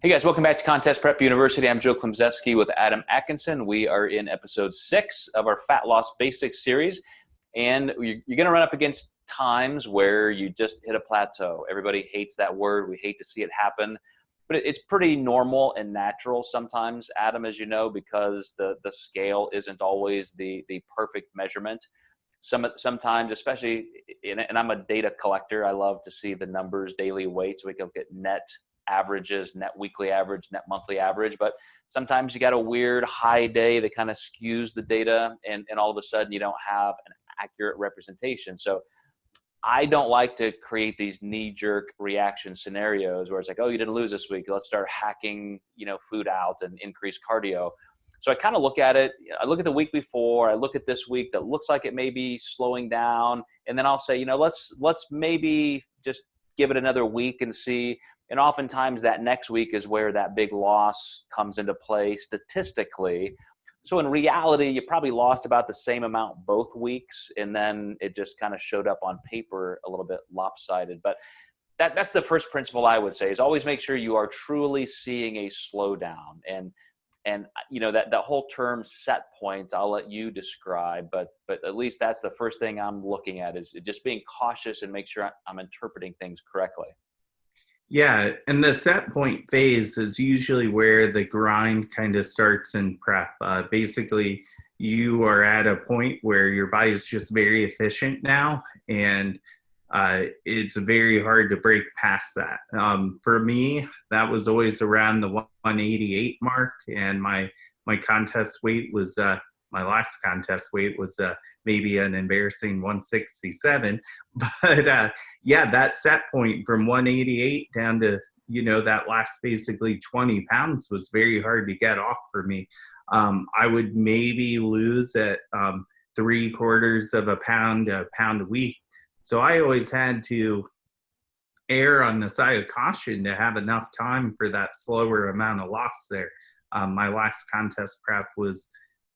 Hey guys, welcome back to Contest Prep University. I'm Joe Klemczewski with Adam Atkinson. We are in episode 6 of our Fat Loss Basics series, and you're going to run up against times where you just hit a plateau. Everybody hates that word. We hate to see it happen, but it's pretty normal and natural sometimes, Adam, as you know, because the scale isn't always the perfect measurement. Sometimes, especially, and I'm a data collector, I love to see the numbers, daily weight, so we can look at net averages, net weekly average, net monthly average. But sometimes you got a weird high day that kind of skews the data, and all of a sudden you don't have an accurate representation. So I don't like to create these knee-jerk reaction scenarios where it's like, oh, you didn't lose this week, let's start hacking, food out and increase cardio. So I kind of look at it, I look at the week before, I look at this week that looks like it may be slowing down, and then I'll say, let's maybe just give it another week and see. And oftentimes that next week is where that big loss comes into play statistically. So in reality, you probably lost about the same amount both weeks, and then it just kind of showed up on paper a little bit lopsided. But that's the first principle I would say, is always make sure you are truly seeing a slowdown. And that whole term set point, I'll let you describe, but at least that's the first thing I'm looking at, is just being cautious and make sure I'm interpreting things correctly. Yeah, and the set point phase is usually where the grind kind of starts in prep. Basically, you are at a point where your body is just very efficient now, and it's very hard to break past that. For me, that was always around the 188 mark, and my contest weight was my last contest weight was maybe an embarrassing 167. But yeah, that set point from 188 down to, that last basically 20 pounds was very hard to get off for me. I would maybe lose at 3/4 of a pound a week. So I always had to err on the side of caution to have enough time for that slower amount of loss there. My last contest prep was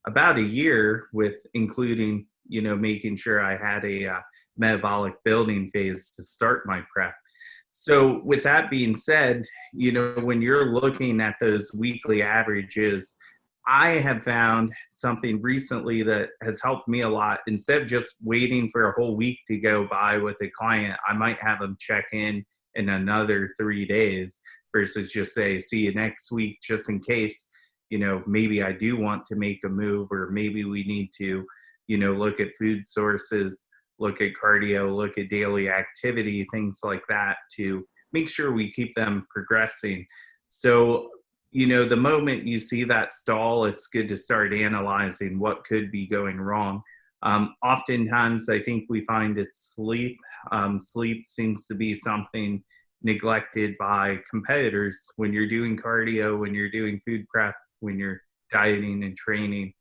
about a year, with including, making sure I had a metabolic building phase to start my prep. So with that being said, when you're looking at those weekly averages, I have found something recently that has helped me a lot. Instead of just waiting for a whole week to go by with a client, I might have them check in another 3 days versus just say, see you next week, just in case, maybe I do want to make a move, or maybe we need to, look at food sources, look at cardio, look at daily activity, things like that, to make sure we keep them progressing. So, the moment you see that stall, it's good to start analyzing what could be going wrong. Oftentimes, I think we find it's sleep. Sleep seems to be something neglected by competitors. When you're doing cardio, when you're doing food prep, when you're dieting and training,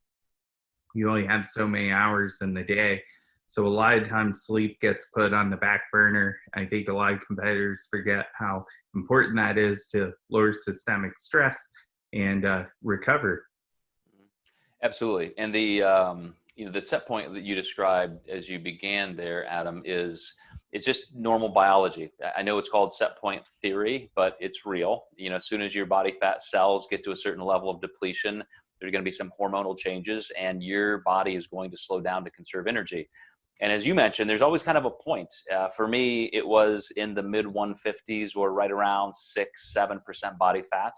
you only have so many hours in the day. So a lot of times sleep gets put on the back burner. I think a lot of competitors forget how important that is to lower systemic stress and recover. Absolutely. And the set point that you described as you began there, Adam, it's just normal biology. I know it's called set point theory, but it's real. As soon as your body fat cells get to a certain level of depletion, there's going to be some hormonal changes, and your body is going to slow down to conserve energy. And as you mentioned, there's always kind of a point. For me, it was in the mid 150s, or right around 6-7% body fat.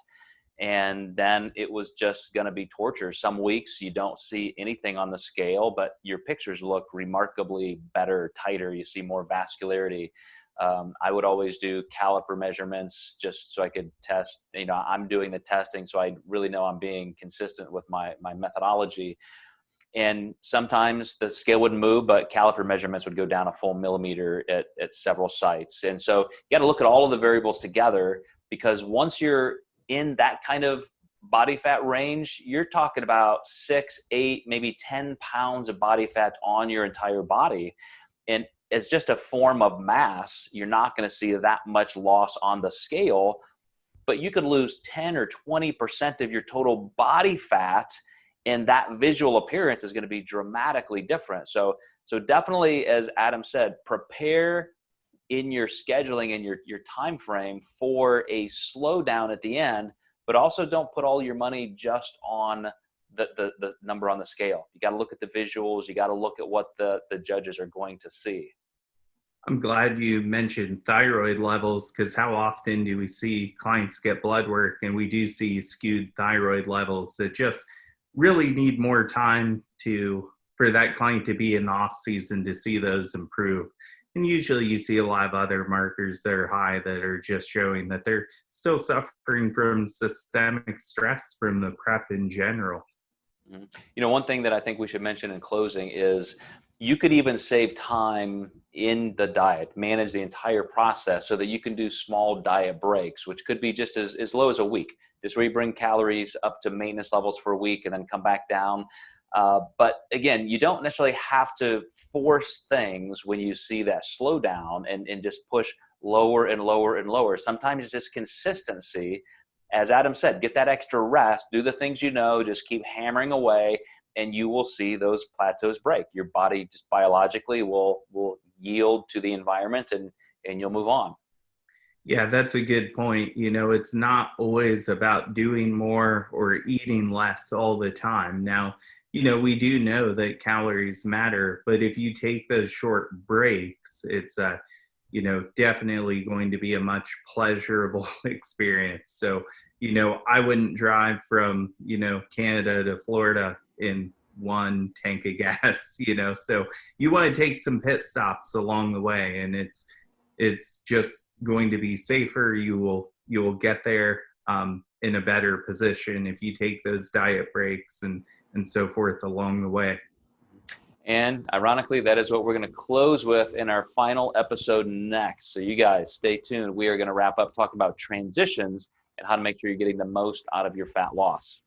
And then it was just going to be torture. Some weeks you don't see anything on the scale, but your pictures look remarkably better, tighter. You see more vascularity. I would always do caliper measurements just so I could test. I'm doing the testing, so I really know I'm being consistent with my methodology. And sometimes the scale wouldn't move, but caliper measurements would go down a full millimeter at several sites. And so you got to look at all of the variables together, because once you're in that kind of body fat range, you're talking about 6, 8, maybe 10 pounds of body fat on your entire body. And as just a form of mass, you're not going to see that much loss on the scale, but you could lose 10 or 20% of your total body fat, and that visual appearance is going to be dramatically different. So definitely, as Adam said, prepare in your scheduling and your time frame for a slowdown at the end, but also don't put all your money just on the number on the scale. You got to look at the visuals. You got to look at what the judges are going to see. I'm glad you mentioned thyroid levels, because how often do we see clients get blood work and we do see skewed thyroid levels that just really need more time for that client to be in the off season to see those improve. And usually you see a lot of other markers that are high that are just showing that they're still suffering from systemic stress from the prep in general. You know, one thing that I think we should mention in closing is you could even save time in the diet, manage the entire process so that you can do small diet breaks, which could be just as low as a week, just where you bring calories up to maintenance levels for a week and then come back down. But again, you don't necessarily have to force things when you see that slowdown and just push lower and lower and lower. Sometimes it's just consistency. As Adam said, get that extra rest, do the things you know, just keep hammering away, and you will see those plateaus break. Your body just biologically will yield to the environment and you'll move on. Yeah, that's a good point. You know, it's not always about doing more or eating less all the time. Now, you know, we do know that calories matter, but if you take those short breaks, it's you know, definitely going to be a much pleasurable experience. So, you know, I wouldn't drive from, you know, Canada to Florida in one tank of gas, you know, so you want to take some pit stops along the way, and it's just going to be safer. You will get there in a better position if you take those diet breaks and so forth along the way. And ironically, that is what we're going to close with in our final episode next. So you guys stay tuned. We are going to wrap up talking about transitions and how to make sure you're getting the most out of your fat loss.